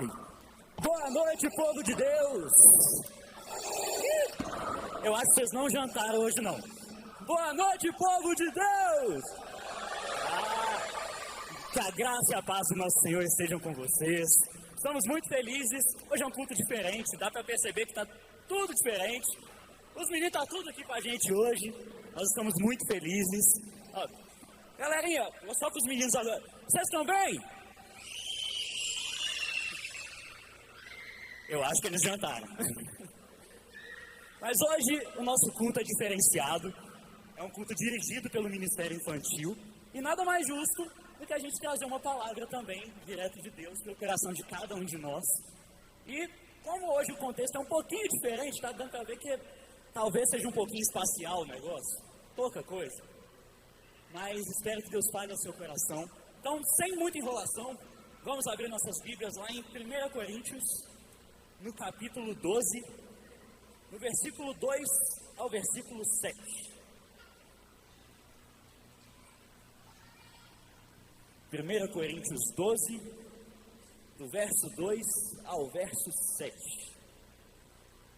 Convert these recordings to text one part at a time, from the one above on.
Boa noite, povo de Deus! Eu acho que vocês não jantaram hoje, não. Boa noite, povo de Deus! Que a graça e a paz do nosso Senhor estejam com vocês. Estamos muito felizes. Hoje é um culto diferente, dá para perceber que está tudo diferente. Os meninos estão tudo aqui com a gente hoje. Nós estamos muito felizes. Ó, galerinha, vou só para os meninos agora. Vocês estão bem? Eu acho que eles jantaram. Mas hoje o nosso culto é diferenciado. É um culto dirigido pelo Ministério Infantil. E nada mais justo do que a gente trazer uma palavra também, direto de Deus, para o coração de cada um de nós. E como hoje o contexto é um pouquinho diferente, está dando para ver que talvez seja um pouquinho espacial o negócio. Pouca coisa. Mas espero que Deus fale ao seu coração. Então, sem muita enrolação, vamos abrir nossas Bíblias lá em 1 Coríntios, no capítulo 12, no versículo 2 ao versículo 7. 1 Coríntios 12, do verso 2 ao verso 7.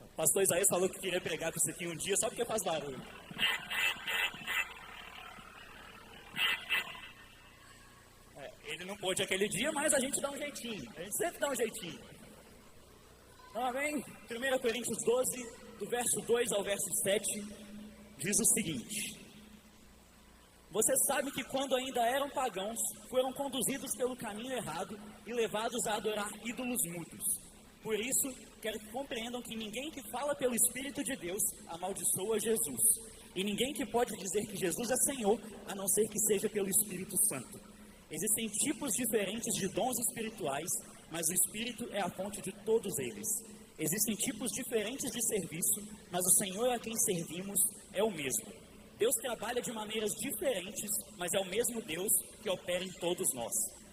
O pastor Isaías falou que queria pregar com isso aqui um dia, só porque faz barulho. Ele não pôde aquele dia, mas a gente dá um jeitinho. A gente sempre dá um jeitinho. Então, amém? 1 Coríntios 12, do verso 2 ao verso 7, diz o seguinte: Você sabe que quando ainda eram pagãos, foram conduzidos pelo caminho errado e levados a adorar ídolos mudos. Por isso, quero que compreendam que ninguém que fala pelo Espírito de Deus amaldiçoa Jesus. E ninguém que pode dizer que Jesus é Senhor, a não ser que seja pelo Espírito Santo. Existem tipos diferentes de dons espirituais, mas o Espírito é a fonte de todos eles. Existem tipos diferentes de serviço, mas o Senhor a quem servimos é o mesmo. Deus trabalha de maneiras diferentes, mas é o mesmo Deus que opera em todos nós.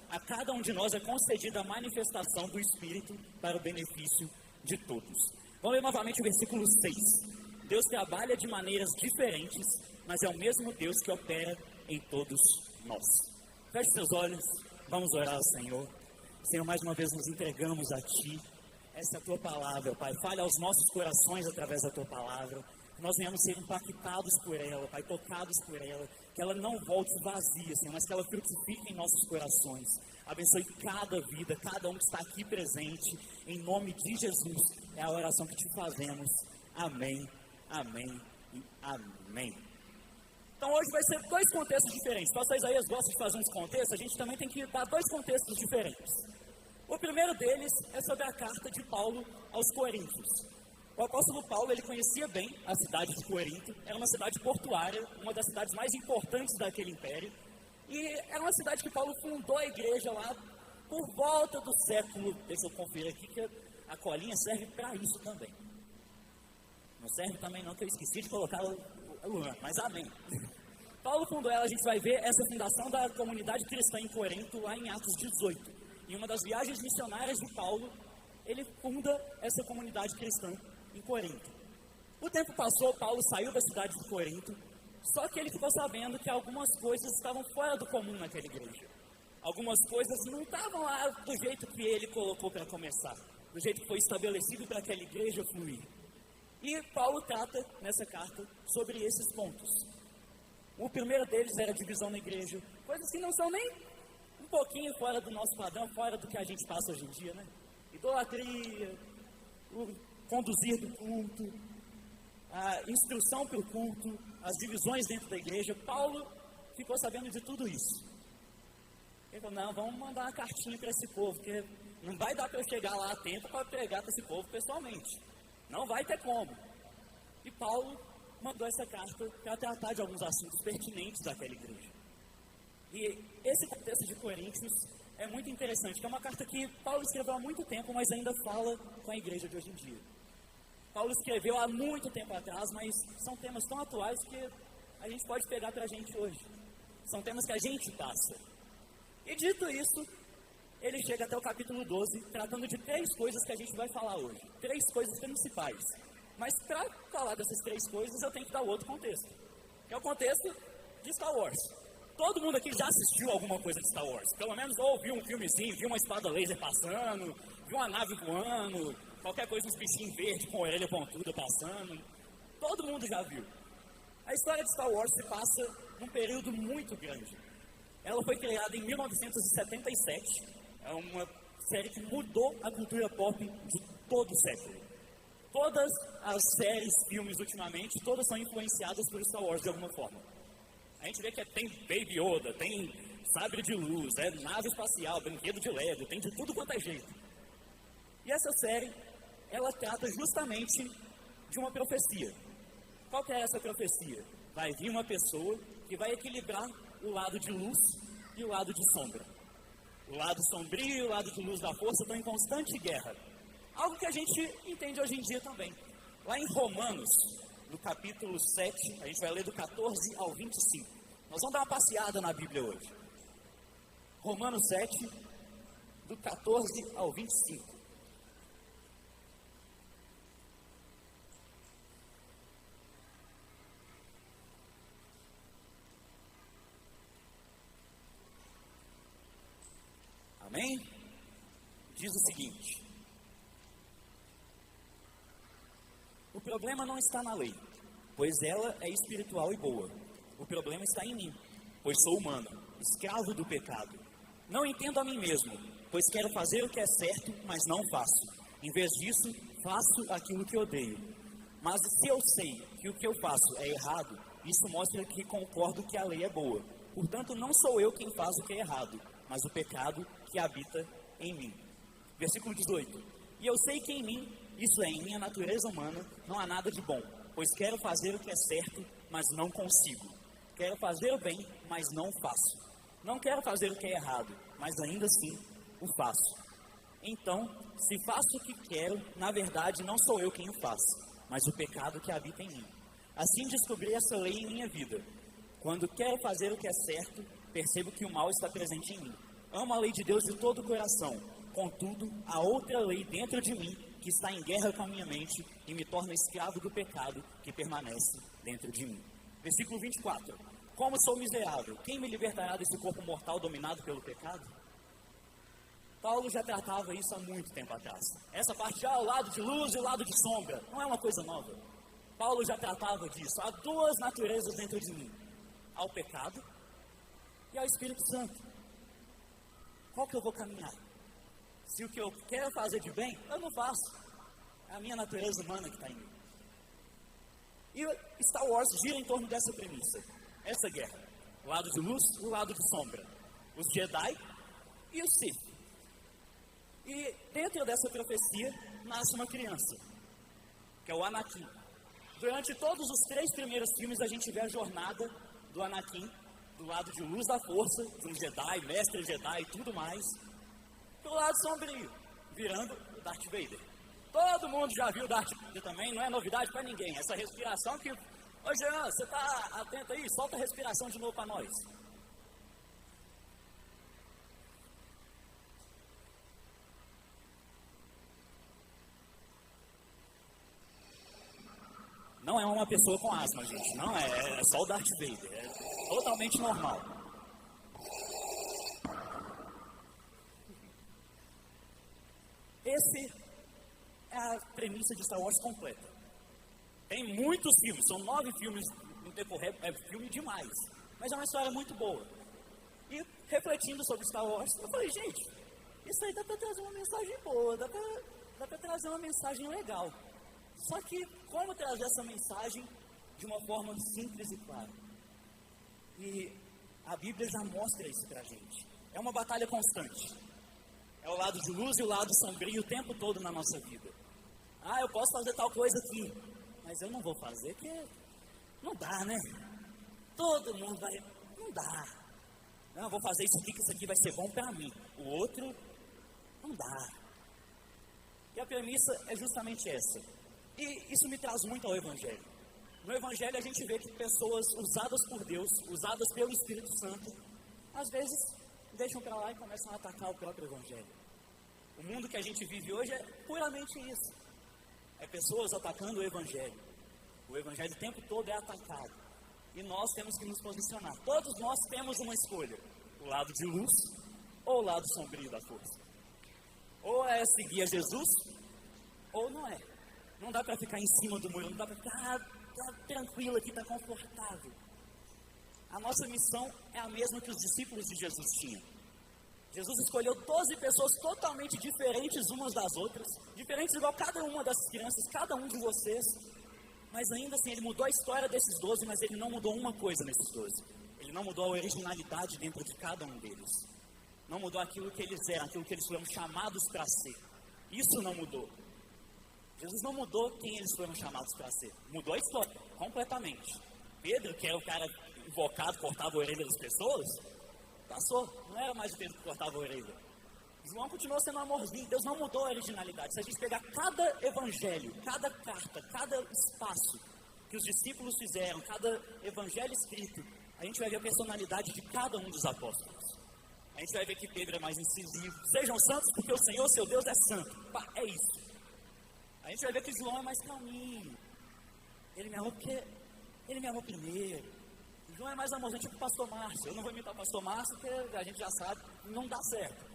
A cada um de nós é concedida a manifestação do Espírito para o benefício de todos. Vamos ler novamente o versículo 6. Deus trabalha de maneiras diferentes, mas é o mesmo Deus que opera em todos nós. Feche seus olhos, vamos orar ao Senhor. Senhor, mais uma vez nos entregamos a Ti. Essa é a Tua palavra, Pai. Fale aos nossos corações através da Tua palavra. Que nós venhamos ser impactados por ela, Pai, tocados por ela. Que ela não volte vazia, Senhor, mas que ela frutifique em nossos corações. Abençoe cada vida, cada um que está aqui presente. Em nome de Jesus, é a oração que Te fazemos. Amém, amém e amém. Então hoje vai ser dois contextos diferentes. O pastor Isaías gosta de fazer uns contextos, a gente também tem que dar dois contextos diferentes. O primeiro deles é sobre a carta de Paulo aos Coríntios. O apóstolo Paulo, ele conhecia bem a cidade de Corinto, era uma cidade portuária, uma das cidades mais importantes daquele império, e era uma cidade que Paulo fundou a igreja lá por volta do século, deixa eu conferir aqui, que a colinha serve para isso também. Não serve também não, que eu esqueci de colocar Luan, mas amém. Paulo fundou ela, a gente vai ver essa fundação da comunidade cristã em Corinto, lá em Atos 18. Em uma das viagens missionárias de Paulo, ele funda essa comunidade cristã em Corinto. O tempo passou, Paulo saiu da cidade de Corinto, só que ele ficou sabendo que algumas coisas estavam fora do comum naquela igreja. Algumas coisas não estavam lá do jeito que ele colocou para começar, do jeito que foi estabelecido para aquela igreja fluir. E Paulo trata nessa carta sobre esses pontos. O primeiro deles era a divisão na igreja, coisas que não são nem um pouquinho fora do nosso padrão, fora do que a gente passa hoje em dia, né? Idolatria, o conduzir do culto, a instrução para o culto, as divisões dentro da igreja. Paulo ficou sabendo de tudo isso. Ele falou, não, vamos mandar uma cartinha para esse povo, porque não vai dar para eu chegar lá a tempo para pregar para esse povo pessoalmente. Não vai ter como. E Paulo mandou essa carta para tratar de alguns assuntos pertinentes daquela igreja. E esse contexto de Coríntios é muito interessante, que é uma carta que Paulo escreveu há muito tempo, mas ainda fala com a igreja de hoje em dia. Paulo escreveu há muito tempo atrás, mas são temas tão atuais que a gente pode pegar para a gente hoje. São temas que a gente passa. E dito isso, ele chega até o capítulo 12, tratando de 3 coisas que a gente vai falar hoje. 3 coisas principais. Mas para falar dessas 3 coisas, eu tenho que dar outro contexto. Que é o contexto de Star Wars. Todo mundo aqui já assistiu alguma coisa de Star Wars. Pelo menos ou viu um filmezinho, viu uma espada laser passando, viu uma nave voando, qualquer coisa, uns bichinhos verdes com a orelha pontuda passando. Todo mundo já viu. A história de Star Wars se passa num período muito grande. Ela foi criada em 1977. É uma série que mudou a cultura pop de todo o século. Todas as séries, filmes ultimamente, todas são influenciadas por Star Wars de alguma forma. A gente vê que tem Baby Yoda, tem sabre de luz, nave espacial, brinquedo de Lego, tem de tudo quanto é jeito. E essa série, ela trata justamente de uma profecia. Qual que é essa profecia? Vai vir uma pessoa que vai equilibrar o lado de luz e o lado de sombra. O lado sombrio e o lado de luz da força estão em constante guerra. Algo que a gente entende hoje em dia também. Lá em Romanos, no capítulo 7, a gente vai ler do 14 ao 25. Nós vamos dar uma passeada na Bíblia hoje. Romanos 7, do 14 ao 25. Amém? Diz o seguinte: o problema não está na lei, pois ela é espiritual e boa. O problema está em mim, pois sou humano, escravo do pecado. Não entendo a mim mesmo, pois quero fazer o que é certo, mas não faço. Em vez disso, faço aquilo que odeio. Mas se eu sei que o que eu faço é errado, isso mostra que concordo que a lei é boa. Portanto, não sou eu quem faz o que é errado, mas o pecado que habita em mim. Versículo 18. E eu sei que em mim, isso é, em minha natureza humana, não há nada de bom, pois quero fazer o que é certo, mas não consigo. Quero fazer o bem, mas não faço. Não quero fazer o que é errado, mas ainda assim o faço. Então, se faço o que quero, na verdade não sou eu quem o faço, mas o pecado que habita em mim. Assim descobri essa lei em minha vida. Quando quero fazer o que é certo, percebo que o mal está presente em mim. Amo a lei de Deus de todo o coração. Contudo, há outra lei dentro de mim que está em guerra com a minha mente e me torna escravo do pecado que permanece dentro de mim. Versículo 24. Como sou miserável, quem me libertará desse corpo mortal dominado pelo pecado? Paulo já tratava isso há muito tempo atrás. Essa parte já, o lado de luz e o lado de sombra, não é uma coisa nova. Paulo já tratava disso. Há duas naturezas dentro de mim. Há o pecado e há o Espírito Santo. Qual que eu vou caminhar? Se o que eu quero fazer de bem, eu não faço. É a minha natureza humana que está em mim. E Star Wars gira em torno dessa premissa. Essa guerra. O lado de luz e o lado de sombra. Os Jedi e os Sith. E dentro dessa profecia nasce uma criança, que é o Anakin. Durante todos os 3 primeiros filmes a gente vê a jornada do Anakin, do lado de luz da força, de um Jedi, mestre Jedi e tudo mais, do lado sombrio, virando o Darth Vader. Todo mundo já viu o Darth Vader também, não é novidade para ninguém. Essa respiração que... Ô Jean, você está atento aí? Solta a respiração de novo para nós. Não é uma pessoa com asma, gente. Não é só o Darth Vader. É totalmente normal. Esse é a premissa de Star Wars completa. Tem muitos filmes, são 9 filmes no decorrer, é filme demais. Mas é uma história muito boa. E refletindo sobre Star Wars, eu falei, gente, isso aí dá para trazer uma mensagem boa, dá para trazer uma mensagem legal. Só que como trazer essa mensagem de uma forma simples e clara? E a Bíblia já mostra isso pra gente. É uma batalha constante. É o lado de luz e o lado sombrio o tempo todo na nossa vida. Ah, eu posso fazer tal coisa aqui, mas eu não vou fazer porque não dá, né? Todo mundo vai... Não dá. Não, eu vou fazer isso aqui que isso aqui vai ser bom pra mim. O outro, não dá. E a premissa é justamente essa. E isso me traz muito ao Evangelho. No Evangelho a gente vê que pessoas usadas por Deus, usadas pelo Espírito Santo, às vezes deixam para lá e começam a atacar o próprio Evangelho. O mundo que a gente vive hoje é puramente isso. É pessoas atacando o Evangelho. O Evangelho o tempo todo é atacado. e nós temos que nos posicionar. Todos nós temos uma escolha, o lado de luz ou o lado sombrio da força. Ou é seguir a Jesus, ou não é. Não dá para ficar em cima do muro, não dá para ficar tá tranquilo aqui, tá confortável. A nossa missão é a mesma que os discípulos de Jesus tinham. Jesus escolheu 12 pessoas totalmente diferentes umas das outras, diferentes igual cada uma dessas crianças, cada um de vocês, mas ainda assim ele mudou a história desses 12, mas ele não mudou uma coisa nesses 12. Ele não mudou a originalidade dentro de cada um deles. Não mudou aquilo que eles eram, aquilo que eles foram chamados para ser. Isso não mudou. Jesus não mudou quem eles foram chamados para ser. Mudou a história, completamente. Pedro, que era o cara invocado, cortava a orelha das pessoas, passou. Não era mais o Pedro que cortava a orelha. João continuou sendo um amorzinho. Deus não mudou a originalidade. Se a gente pegar cada evangelho, cada carta, cada espaço que os discípulos fizeram, cada evangelho escrito, a gente vai ver a personalidade de cada um dos apóstolos. A gente vai ver que Pedro é mais incisivo. Sejam santos porque o Senhor, seu Deus, é santo. Pá, é isso. A gente vai ver que João é mais calminho. Ele me amou porque ele me amou primeiro. João é mais amorzinho, tipo o pastor Márcio. Eu não vou imitar o pastor Márcio porque a gente já sabe, não dá certo.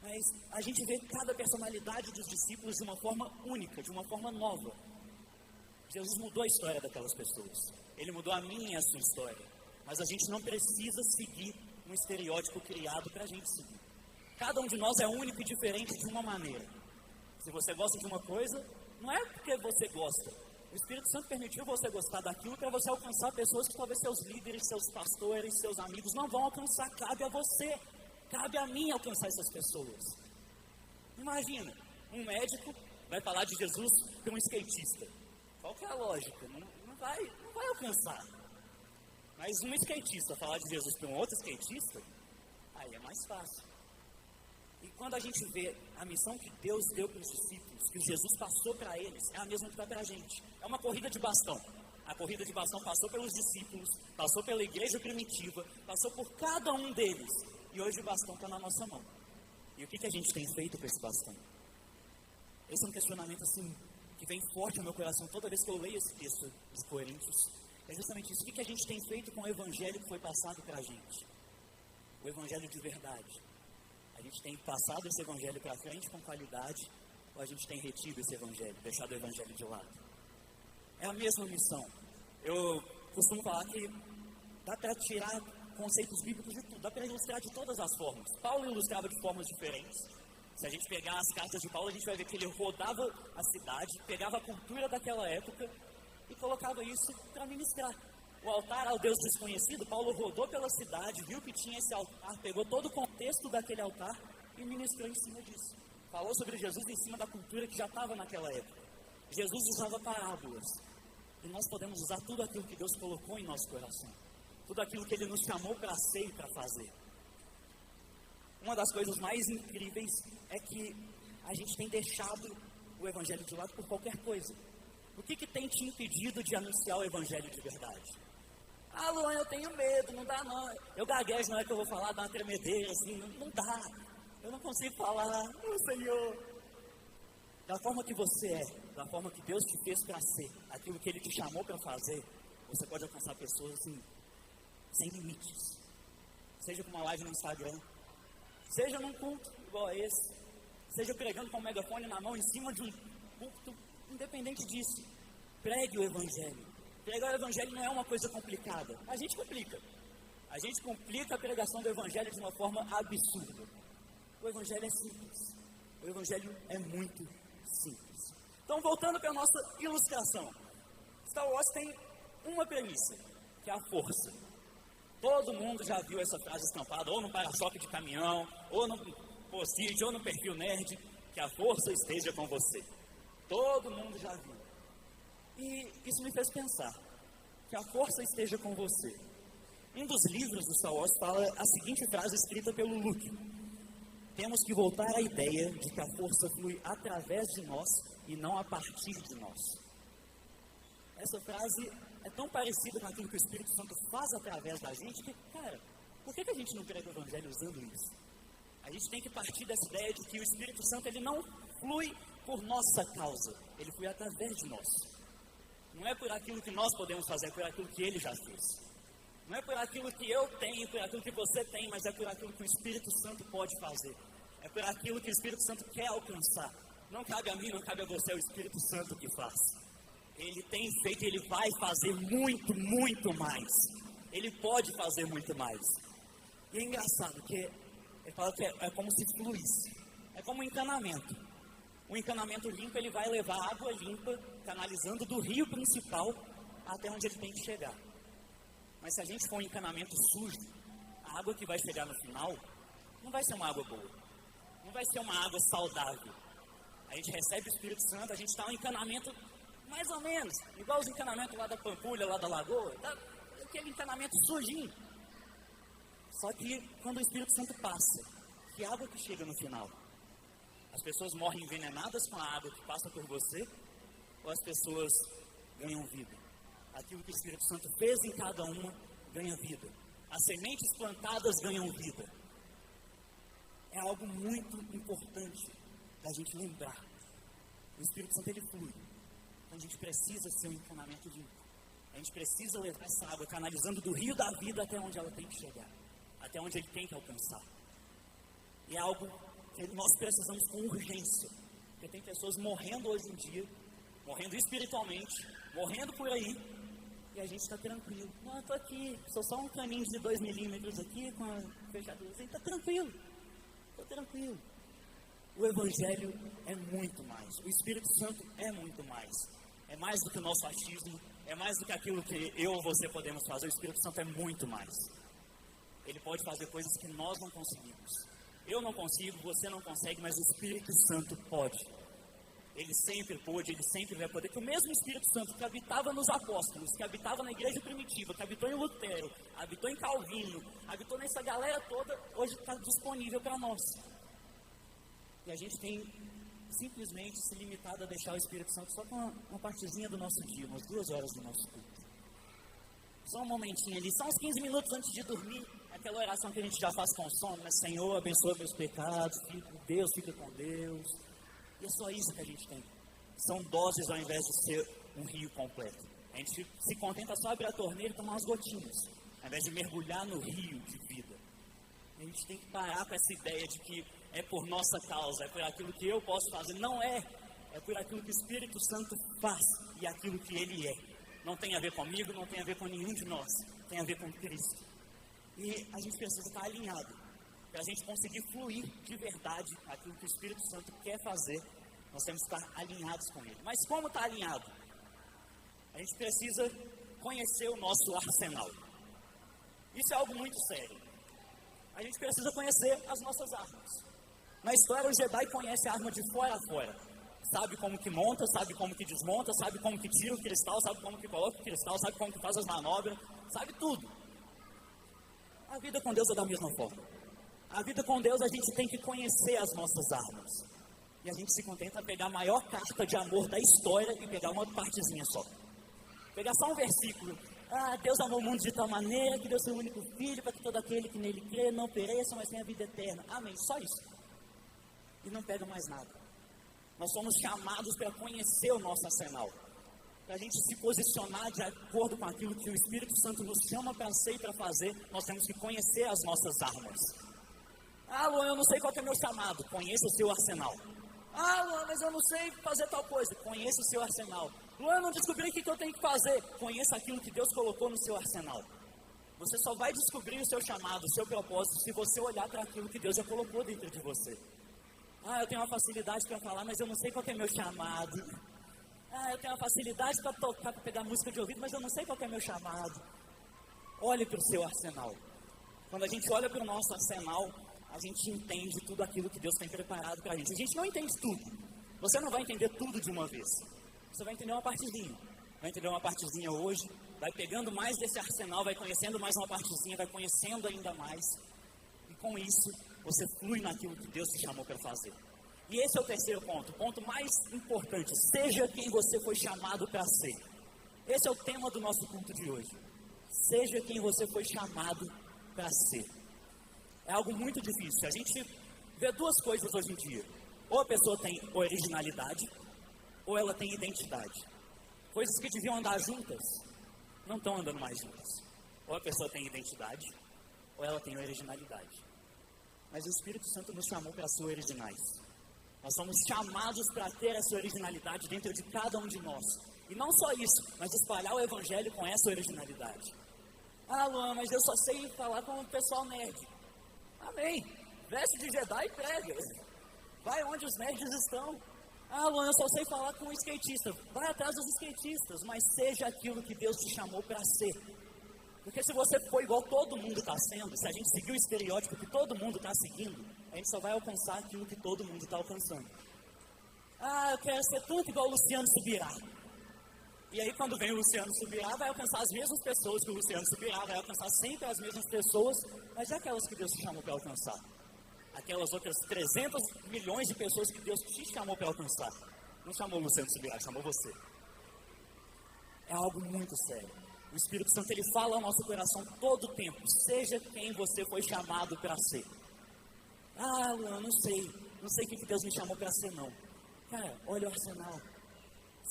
Mas a gente vê cada personalidade dos discípulos de uma forma única, de uma forma nova. Jesus mudou a história daquelas pessoas. Ele mudou a minha e a sua história. Mas a gente não precisa seguir um estereótipo criado para a gente seguir. Cada um de nós é único e diferente de uma maneira. Se você gosta de uma coisa, não é porque você gosta. O Espírito Santo permitiu você gostar daquilo para você alcançar pessoas que talvez seus líderes, seus pastores, seus amigos não vão alcançar. Cabe a você, cabe a mim alcançar essas pessoas. Imagina, um médico vai falar de Jesus para um skatista. Qual que é a lógica? Não vai alcançar. Mas um skatista falar de Jesus para um outro skatista, aí é mais fácil. E quando a gente vê a missão que Deus deu para os discípulos, que Jesus passou para eles, é a mesma que dá para a gente. É uma corrida de bastão. A corrida de bastão passou pelos discípulos, passou pela igreja primitiva, passou por cada um deles. E hoje o bastão está na nossa mão. E o que a gente tem feito com esse bastão? Esse é um questionamento assim, que vem forte no meu coração toda vez que eu leio esse texto de Coríntios. É justamente isso. O que a gente tem feito com o evangelho que foi passado para a gente? O evangelho de verdade. A gente tem passado esse evangelho para frente com qualidade, ou a gente tem retido esse evangelho, deixado o evangelho de lado? É a mesma missão. Eu costumo falar que dá para tirar conceitos bíblicos de tudo, dá para ilustrar de todas as formas. Paulo ilustrava de formas diferentes. Se a gente pegar as cartas de Paulo, a gente vai ver que ele rodava a cidade, pegava a cultura daquela época e colocava isso para ministrar. O altar ao Deus desconhecido, Paulo rodou pela cidade, viu que tinha esse altar, pegou todo o contexto daquele altar e ministrou em cima disso. Falou sobre Jesus em cima da cultura que já estava naquela época. Jesus usava parábolas. E nós podemos usar tudo aquilo que Deus colocou em nosso coração. Tudo aquilo que Ele nos chamou para ser e para fazer. Uma das coisas mais incríveis é que a gente tem deixado o Evangelho de lado por qualquer coisa. O que tem te impedido de anunciar o Evangelho de verdade? Ah, Luan, eu tenho medo, não dá não. Eu gaguejo, não é que eu vou falar, dá uma tremedeira, assim, não dá. Eu não consigo falar, Senhor. Da forma que você é, da forma que Deus te fez para ser, aquilo que Ele te chamou para fazer, você pode alcançar pessoas assim, sem limites. Seja com uma live no Instagram, seja num culto igual a esse, seja pregando com um megafone na mão em cima de um culto, independente disso, pregue o Evangelho. Pregar o Evangelho não é uma coisa complicada. A gente complica. A gente complica a pregação do Evangelho de uma forma absurda. O Evangelho é simples. O Evangelho é muito simples. Então, voltando para a nossa ilustração. Star Wars tem uma premissa, que é a força. Todo mundo já viu essa frase estampada, ou no para-choque de caminhão, ou no post-it, ou no perfil nerd, que a força esteja com você. Todo mundo já viu. E isso me fez pensar, que a força esteja com você. Um dos livros do Star Wars fala a seguinte frase escrita pelo Luke: temos que voltar à ideia de que a força flui através de nós e não a partir de nós. Essa frase é tão parecida com aquilo que o Espírito Santo faz através da gente que, cara, por que a gente não prega o Evangelho usando isso? A gente tem que partir dessa ideia de que o Espírito Santo ele não flui por nossa causa, ele flui através de nós. Não é por aquilo que nós podemos fazer, é por aquilo que Ele já fez. Não é por aquilo que eu tenho, por aquilo que você tem, mas é por aquilo que o Espírito Santo pode fazer. É por aquilo que o Espírito Santo quer alcançar. Não cabe a mim, não cabe a você, é o Espírito Santo que faz. Ele tem feito, Ele vai fazer muito, muito mais. Ele pode fazer muito mais. E é engraçado que ele fala que é como se fluísse. É como um encanamento. O encanamento limpo, ele vai levar água limpa, canalizando do rio principal até onde ele tem que chegar. Mas se a gente for um encanamento sujo, a água que vai chegar no final não vai ser uma água boa. Não vai ser uma água saudável. A gente recebe o Espírito Santo, a gente está no encanamento mais ou menos, igual os encanamentos lá da Pampulha, lá da Lagoa, aquele encanamento sujinho. Só que quando o Espírito Santo passa, que água que chega no final? As pessoas morrem envenenadas com a água que passa por você, ou as pessoas ganham vida? Aquilo que o Espírito Santo fez em cada uma ganha vida. As sementes plantadas ganham vida. É algo muito importante da gente lembrar. O Espírito Santo, ele flui. Então a gente precisa ser um encanamento limpo. A gente precisa levar essa água canalizando do rio da vida até onde ela tem que chegar. Até onde ele tem que alcançar. E é algo que nós precisamos com urgência. Porque tem pessoas morrendo hoje em dia, morrendo espiritualmente, morrendo por aí, e a gente está tranquilo. Não, eu estou aqui, sou só um caninho de 2 milímetros aqui, com a fechadura, está tranquilo. Estou tranquilo. O Evangelho é muito mais. O Espírito Santo é muito mais. É mais do que o nosso achismo. É mais do que aquilo que eu ou você podemos fazer. O Espírito Santo é muito mais. Ele pode fazer coisas que nós não conseguimos. Eu não consigo, você não consegue, mas o Espírito Santo pode. Ele sempre pôde, ele sempre vai poder. Que o mesmo Espírito Santo que habitava nos apóstolos, que habitava na igreja primitiva, que habitou em Lutero, habitou em Calvino, habitou nessa galera toda, hoje está disponível para nós. E a gente tem simplesmente se limitado a deixar o Espírito Santo só com uma partezinha do nosso dia, umas 2 horas do nosso culto. Só um momentinho ali, só uns 15 minutos antes de dormir, aquela oração que a gente já faz com sono, né? Senhor, abençoa meus pecados, Deus fica com Deus. E é só isso que a gente tem. São doses ao invés de ser um rio completo. A gente se contenta só abrir a torneira e tomar umas gotinhas, ao invés de mergulhar no rio de vida. A gente tem que parar com essa ideia de que é por nossa causa, é por aquilo que eu posso fazer. Não é. É por aquilo que o Espírito Santo faz e aquilo que Ele é. Não tem a ver comigo, não tem a ver com nenhum de nós. Tem a ver com Cristo. E a gente precisa estar alinhado. Para a gente conseguir fluir de verdade aquilo que o Espírito Santo quer fazer, nós temos que estar alinhados com Ele. Mas como estar alinhado? A gente precisa conhecer o nosso arsenal. Isso é algo muito sério. A gente precisa conhecer as nossas armas. Na história, o Jedi conhece a arma de fora a fora. Sabe como que monta, sabe como que desmonta, sabe como que tira o cristal, sabe como que coloca o cristal, sabe como que faz as manobras, sabe tudo. A vida com Deus é da mesma forma. A vida com Deus, a gente tem que conhecer as nossas armas. E a gente se contenta a pegar a maior carta de amor da história e pegar uma partezinha só. Pegar só um versículo. Deus amou o mundo de tal maneira que deu seu único filho para que todo aquele que nele crê não pereça, mas tenha vida eterna. Amém. Só isso. E não pega mais nada. Nós somos chamados para conhecer o nosso arsenal. Para a gente se posicionar de acordo com aquilo que o Espírito Santo nos chama para ser e para fazer, nós temos que conhecer as nossas armas. Luan, eu não sei qual que é o meu chamado. Conheça o seu arsenal. Luan, mas eu não sei fazer tal coisa. Conheça o seu arsenal. Luan, eu não descobri o que eu tenho que fazer. Conheça aquilo que Deus colocou no seu arsenal. Você só vai descobrir o seu chamado, o seu propósito, se você olhar para aquilo que Deus já colocou dentro de você. Eu tenho uma facilidade para falar, mas eu não sei qual que é meu chamado. Eu tenho uma facilidade para tocar, para pegar música de ouvido, mas eu não sei qual que é meu chamado. Olhe para o seu arsenal. Quando a gente olha para o nosso arsenal, a gente entende tudo aquilo que Deus tem preparado para a gente. A gente não entende tudo. Você não vai entender tudo de uma vez. Você vai entender uma partezinha. Vai entender uma partezinha hoje, vai pegando mais desse arsenal, vai conhecendo mais uma partezinha, vai conhecendo ainda mais. E com isso, você flui naquilo que Deus te chamou para fazer. E esse é o terceiro ponto, o ponto mais importante. Seja quem você foi chamado para ser. Esse é o tema do nosso culto de hoje. Seja quem você foi chamado para ser. É algo muito difícil. A gente vê 2 coisas hoje em dia. Ou a pessoa tem originalidade, ou ela tem identidade. Coisas que deviam andar juntas, não estão andando mais juntas. Ou a pessoa tem identidade, ou ela tem originalidade. Mas o Espírito Santo nos chamou para ser originais. Nós somos chamados para ter essa originalidade dentro de cada um de nós. E não só isso, mas espalhar o Evangelho com essa originalidade. Ah, Luan, mas eu só sei falar com o pessoal nerd. Amém. Veste de Jedi e prega. Vai onde os nerds estão. Ah, Luan, eu só sei falar com o skatista. Vai atrás dos skatistas, mas seja aquilo que Deus te chamou para ser. Porque se você for igual todo mundo está sendo, se a gente seguir o estereótipo que todo mundo está seguindo, a gente só vai alcançar aquilo que todo mundo está alcançando. Ah, eu quero ser tanto igual o Luciano Subirá. E aí quando vem o Luciano Subirá, vai alcançar as mesmas pessoas que o Luciano Subirá, vai alcançar sempre as mesmas pessoas, mas é aquelas que Deus te chamou para alcançar. Aquelas outras 300 milhões de pessoas que Deus te chamou para alcançar. Não chamou o Luciano Subirá, chamou você. É algo muito sério. O Espírito Santo, ele fala ao nosso coração todo o tempo. Seja quem você foi chamado para ser. Ah, Luan, não sei o que Deus me chamou para ser, não. Cara, olha o arsenal.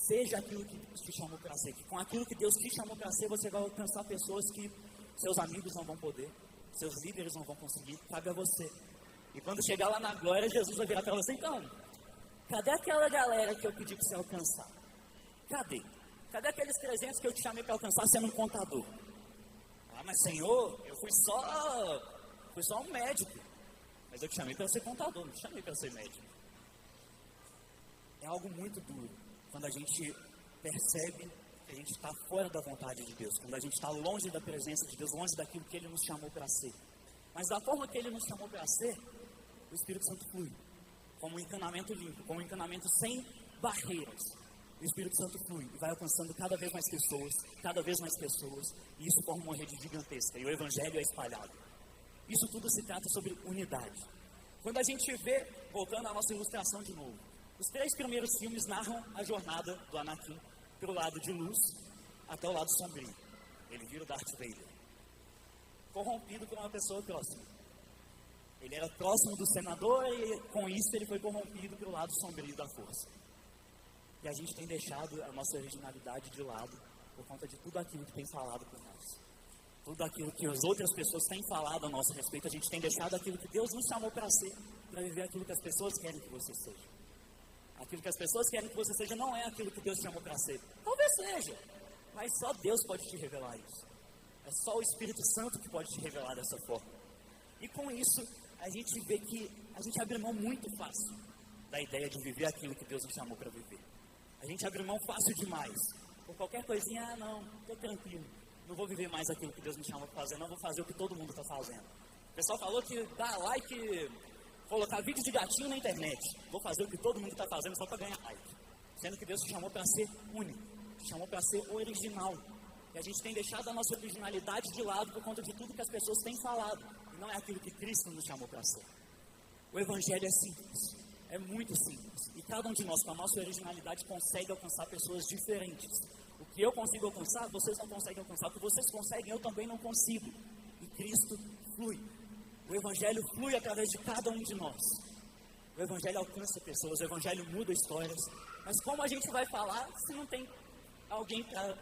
Seja aquilo que Deus te chamou para ser. Com aquilo que Deus te chamou para ser, você vai alcançar pessoas que seus amigos não vão poder, seus líderes não vão conseguir, cabe a você. E quando chegar lá na glória, Jesus vai virar para você, então, cadê aquela galera que eu pedi para você alcançar? Cadê? Cadê aqueles 300 que eu te chamei para alcançar sendo um contador? Ah, mas Senhor, eu fui só um médico. Mas eu te chamei para ser contador, não te chamei para ser médico. É algo muito duro quando a gente percebe que a gente está fora da vontade de Deus, quando a gente está longe da presença de Deus, longe daquilo que Ele nos chamou para ser. Mas da forma que Ele nos chamou para ser, o Espírito Santo flui, como um encanamento limpo, como um encanamento sem barreiras. O Espírito Santo flui e vai alcançando cada vez mais pessoas, e isso forma uma rede gigantesca, e o Evangelho é espalhado. Isso tudo se trata sobre unidade. Quando a gente vê, voltando à nossa ilustração de novo, os 3 primeiros filmes narram a jornada do Anakin pelo lado de luz até o lado sombrio. Ele vira o Darth Vader, corrompido por uma pessoa próxima. Ele era próximo do senador e com isso ele foi corrompido pelo lado sombrio da força. E a gente tem deixado a nossa originalidade de lado por conta de tudo aquilo que tem falado por nós. Tudo aquilo que as outras pessoas têm falado a nosso respeito, a gente tem deixado aquilo que Deus nos chamou para ser, para viver aquilo que as pessoas querem que você seja. Aquilo que as pessoas querem que você seja não é aquilo que Deus te chamou para ser. Talvez seja, mas só Deus pode te revelar isso. É só o Espírito Santo que pode te revelar dessa forma. E com isso, a gente vê que a gente abre mão muito fácil da ideia de viver aquilo que Deus nos chamou para viver. A gente abre mão fácil demais. Por qualquer coisinha, não, estou tranquilo. Não vou viver mais aquilo que Deus me chamou para fazer, não vou fazer o que todo mundo está fazendo. O pessoal falou que dá like, colocar vídeo de gatinho na internet. Vou fazer o que todo mundo está fazendo só para ganhar like. Sendo que Deus te chamou para ser único, te chamou para ser original. E a gente tem deixado a nossa originalidade de lado por conta de tudo que as pessoas têm falado. E não é aquilo que Cristo nos chamou para ser. O Evangelho é simples, é muito simples. E cada um de nós, com a nossa originalidade, consegue alcançar pessoas diferentes. O que eu consigo alcançar, vocês não conseguem alcançar. O que vocês conseguem, eu também não consigo. E Cristo flui. O Evangelho flui através de cada um de nós. O Evangelho alcança pessoas, o Evangelho muda histórias. Mas como a gente vai falar se não tem alguém para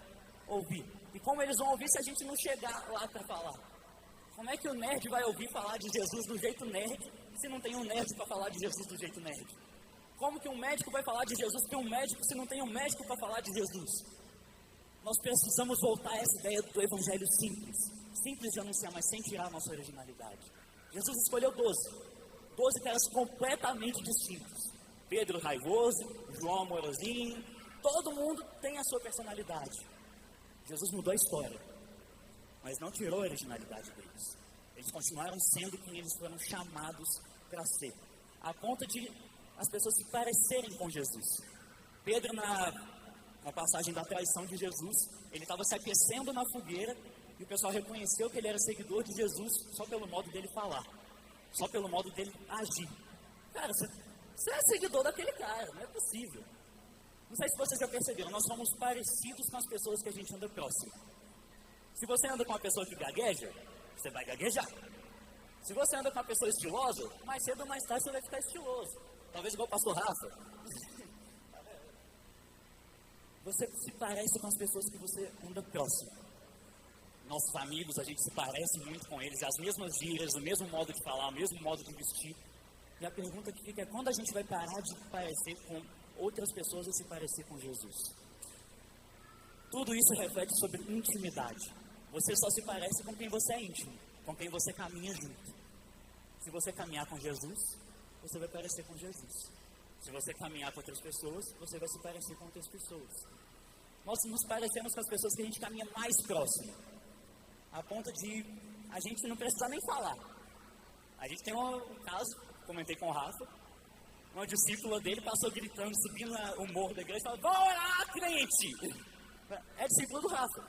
ouvir? E como eles vão ouvir se a gente não chegar lá para falar? Como é que o nerd vai ouvir falar de Jesus do jeito nerd se não tem um nerd para falar de Jesus do jeito nerd? Como que um médico vai falar de Jesus para um médico se não tem um médico para falar de Jesus? Nós precisamos voltar a essa ideia do Evangelho simples. Simples de anunciar, mas sem tirar a nossa originalidade. Jesus escolheu 12. 12 caras completamente distintos. Pedro raivoso, João amorosinho. Todo mundo tem a sua personalidade. Jesus mudou a história, mas não tirou a originalidade deles. Eles continuaram sendo quem eles foram chamados para ser. A ponto de as pessoas se parecerem com Jesus. Pedro, na passagem da traição de Jesus, ele estava se aquecendo na fogueira e o pessoal reconheceu que ele era seguidor de Jesus só pelo modo dele falar, só pelo modo dele agir. Cara, você é seguidor daquele cara, não é possível. Não sei se vocês já perceberam, nós somos parecidos com as pessoas que a gente anda próximo. Se você anda com uma pessoa que gagueja, você vai gaguejar. Se você anda com uma pessoa estilosa, mais cedo ou mais tarde você vai ficar estiloso. Talvez igual o pastor Rafa. Você se parece com as pessoas que você anda próximo. Nossos amigos, a gente se parece muito com eles, as mesmas gírias, o mesmo modo de falar, o mesmo modo de vestir. E a pergunta que fica é quando a gente vai parar de parecer com outras pessoas e se parecer com Jesus? Tudo isso reflete sobre intimidade. Você só se parece com quem você é íntimo, com quem você caminha junto. Se você caminhar com Jesus, você vai parecer com Jesus. Se você caminhar com outras pessoas, você vai se parecer com outras pessoas. Nós nos parecemos com as pessoas que a gente caminha mais próximo, a ponto de a gente não precisar nem falar. A gente tem um caso, comentei com o Rafa, uma discípula dele passou gritando, subindo o morro da igreja e falou: "Vou orar, crente!" É discípulo do Rafa.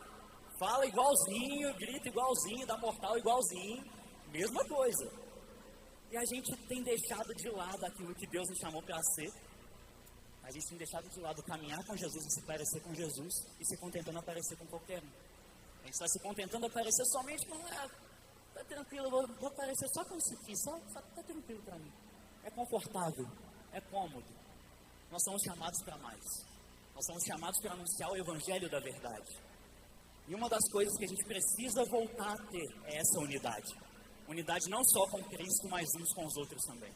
Fala igualzinho, grita igualzinho, dá mortal igualzinho, mesma coisa. E a gente tem deixado de lado aquilo que Deus nos chamou para ser. A gente tem deixado de lado caminhar com Jesus e se parecer com Jesus e se contentando a parecer com qualquer um. A gente está se contentando a parecer somente com... tá tranquilo, vou parecer só com isso aqui, só tá tranquilo para mim. É confortável, é cômodo. Nós somos chamados para mais. Nós somos chamados para anunciar o evangelho da verdade. E uma das coisas que a gente precisa voltar a ter é essa unidade. Unidade não só com Cristo, mas uns com os outros também.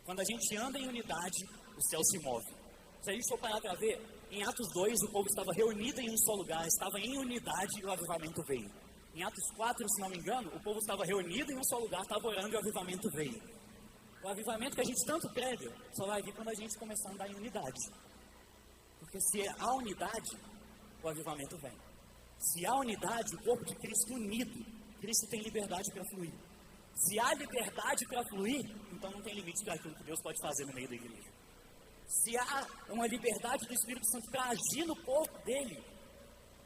Quando a gente anda em unidade, o céu se move. Se a gente for parar para ver, em Atos 2, o povo estava reunido em um só lugar, estava em unidade e o avivamento veio. Em Atos 4, se não me engano, o povo estava reunido em um só lugar, estava orando e o avivamento veio. O avivamento que a gente tanto prega, só vai vir quando a gente começar a andar em unidade. Porque se há unidade, o avivamento vem. Se há unidade, o corpo de Cristo unido, Cristo tem liberdade para fluir. Se há liberdade para fluir, então não tem limite para aquilo que Deus pode fazer no meio da igreja. Se há uma liberdade do Espírito Santo para agir no corpo dele,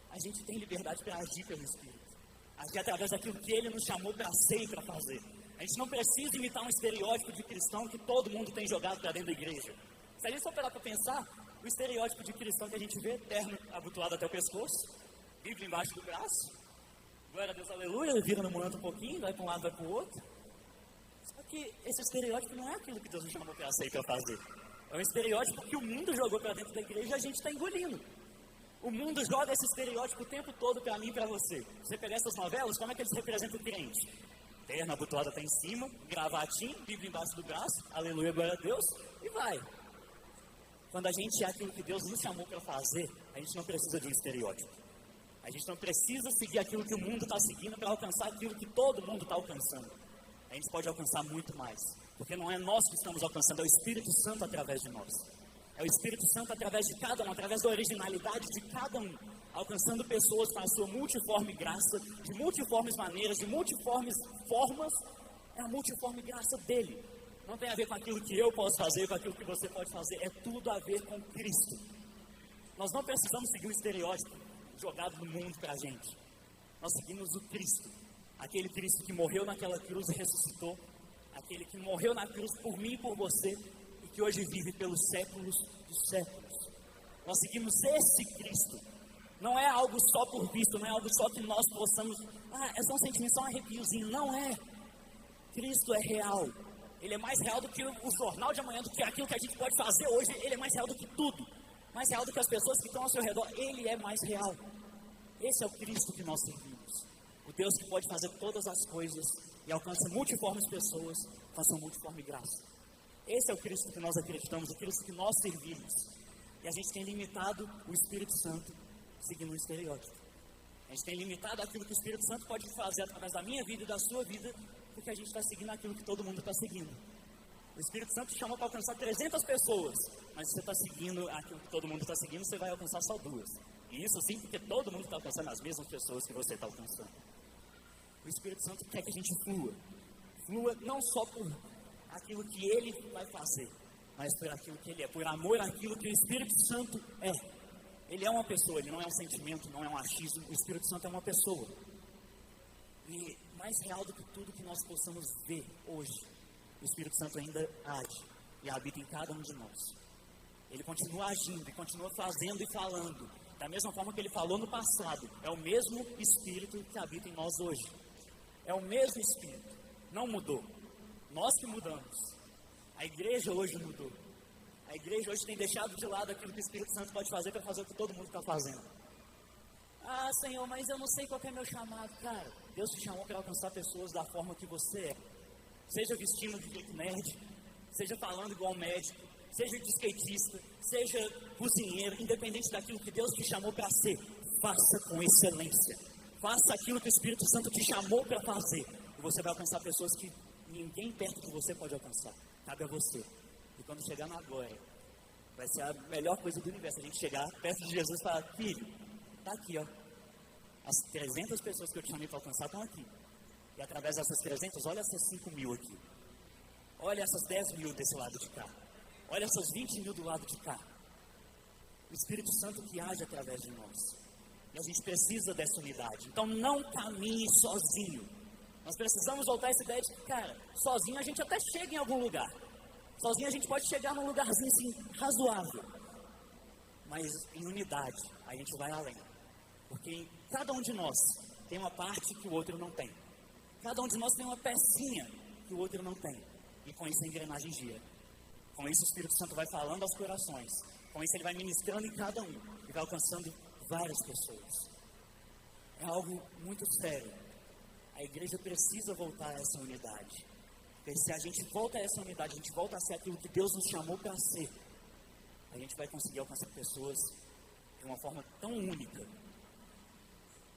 a gente tem liberdade para agir pelo Espírito. Agir através daquilo que ele nos chamou para ser e para fazer. A gente não precisa imitar um estereótipo de cristão que todo mundo tem jogado para dentro da igreja. Se a gente for parar para pensar, o estereótipo de cristão que a gente vê, terno abotoado até o pescoço, Bíblia embaixo do braço, glória a Deus, aleluia, vira no manto um pouquinho, vai para um lado, vai para o outro. Só que esse estereótipo não é aquilo que Deus nos chamou para ser e para fazer. É um estereótipo que o mundo jogou para dentro da igreja e a gente está engolindo. O mundo joga esse estereótipo o tempo todo para mim e para você. Você pegar essas novelas, como é que eles representam o crente? Terno abotoado até em cima, gravatinho, Bíblia embaixo do braço, aleluia, glória a Deus, e vai. Quando a gente é aquilo que Deus nos chamou para fazer, a gente não precisa de um estereótipo. A gente não precisa seguir aquilo que o mundo está seguindo para alcançar aquilo que todo mundo está alcançando. A gente pode alcançar muito mais. Porque não é nós que estamos alcançando, é o Espírito Santo através de nós. É o Espírito Santo através de cada um, através da originalidade de cada um. Alcançando pessoas com a sua multiforme graça, de multiformes maneiras, de multiformes formas. É a multiforme graça dele. Não tem a ver com aquilo que eu posso fazer, com aquilo que você pode fazer. É tudo a ver com Cristo. Nós não precisamos seguir o estereótipo jogado no mundo para a gente. Nós seguimos o Cristo. Aquele Cristo que morreu naquela cruz e ressuscitou. Aquele que morreu na cruz por mim e por você. E que hoje vive pelos séculos dos séculos. Nós seguimos esse Cristo. Não é algo só por visto, não é algo só que nós possamos... é só um sentimento, só um arrepiozinho. Não é. Cristo é real. Ele é mais real do que o jornal de amanhã, do que aquilo que a gente pode fazer hoje. Ele é mais real do que tudo. Mais real do que as pessoas que estão ao seu redor. Ele é mais real. Esse é o Cristo que nós servimos. O Deus que pode fazer todas as coisas e alcança multiformes pessoas com a sua multiforme graça. Esse é o Cristo que nós acreditamos, o Cristo que nós servimos. E a gente tem limitado o Espírito Santo seguindo um estereótipo. A gente tem limitado aquilo que o Espírito Santo pode fazer através da minha vida e da sua vida, porque a gente está seguindo aquilo que todo mundo está seguindo. O Espírito Santo te chamou para alcançar 300 pessoas, mas se você está seguindo aquilo que todo mundo está seguindo, você vai alcançar só 2. E isso sim, porque todo mundo está alcançando as mesmas pessoas que você está alcançando. O Espírito Santo quer que a gente flua. Flua não só por aquilo que ele vai fazer, mas por aquilo que ele é, por amor àquilo que o Espírito Santo é. Ele é uma pessoa, ele não é um sentimento, não é um achismo. O Espírito Santo é uma pessoa. E mais real do que tudo que nós possamos ver hoje, o Espírito Santo ainda age e habita em cada um de nós. Ele continua agindo e continua fazendo e falando. Da mesma forma que ele falou no passado, é o mesmo Espírito que habita em nós hoje. É o mesmo Espírito, não mudou. Nós que mudamos. A igreja hoje mudou. A igreja hoje tem deixado de lado aquilo que o Espírito Santo pode fazer para fazer o que todo mundo está fazendo. Ah, Senhor, mas eu não sei qual é meu chamado. Cara, Deus te chamou para alcançar pessoas da forma que você é. Seja vestindo de jeito nerd, seja falando igual médico, seja de skatista, seja cozinheiro, independente daquilo que Deus te chamou para ser, faça com excelência. Faça aquilo que o Espírito Santo te chamou para fazer. E você vai alcançar pessoas que ninguém perto de você pode alcançar. Cabe a você. E quando chegar na glória, vai ser a melhor coisa do universo. A gente chegar perto de Jesus e falar: filho, está aqui, ó. As 300 pessoas que eu te chamei para alcançar estão aqui. E através dessas 300, olha essas 5.000 aqui. Olha essas 10.000 desse lado de cá. Olha essas 20.000 do lado de cá. O Espírito Santo que age através de nós. E a gente precisa dessa unidade. Então não caminhe sozinho. Nós precisamos voltar a essa ideia de que, cara, sozinho a gente até chega em algum lugar. Sozinho a gente pode chegar num lugarzinho assim, razoável. Mas em unidade, a gente vai além. Porque cada um de nós tem uma parte que o outro não tem. Cada um de nós tem uma pecinha que o outro não tem. E com isso a engrenagem gira. Com isso o Espírito Santo vai falando aos corações. Com isso ele vai ministrando em cada um. E vai alcançando várias pessoas. É algo muito sério. A igreja precisa voltar a essa unidade. Porque se a gente volta a essa unidade, a gente volta a ser aquilo que Deus nos chamou para ser, a gente vai conseguir alcançar pessoas de uma forma tão única.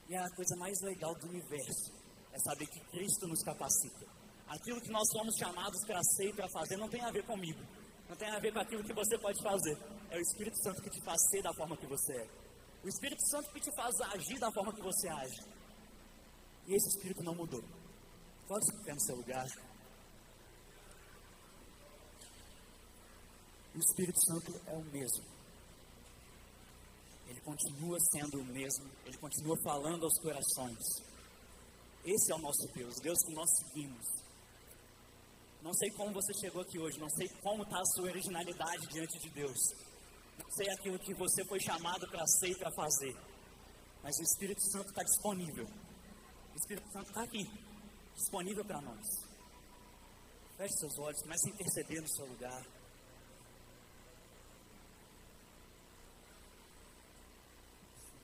E é a coisa mais legal do universo, é saber que Cristo nos capacita. Aquilo que nós somos chamados para ser e para fazer não tem a ver comigo, não tem a ver com aquilo que você pode fazer. É o Espírito Santo que te faz ser da forma que você é. O Espírito Santo que te faz agir da forma que você age. E esse Espírito não mudou. Pode ficar no seu lugar. O Espírito Santo é o mesmo. Ele continua sendo o mesmo. Ele continua falando aos corações. Esse é o nosso Deus, o Deus que nós seguimos. Não sei como você chegou aqui hoje, não sei como está a sua originalidade diante de Deus. Não sei aquilo que você foi chamado para ser e para fazer. Mas o Espírito Santo está disponível. O Espírito Santo está aqui, disponível para nós. Feche seus olhos, comece a interceder no seu lugar.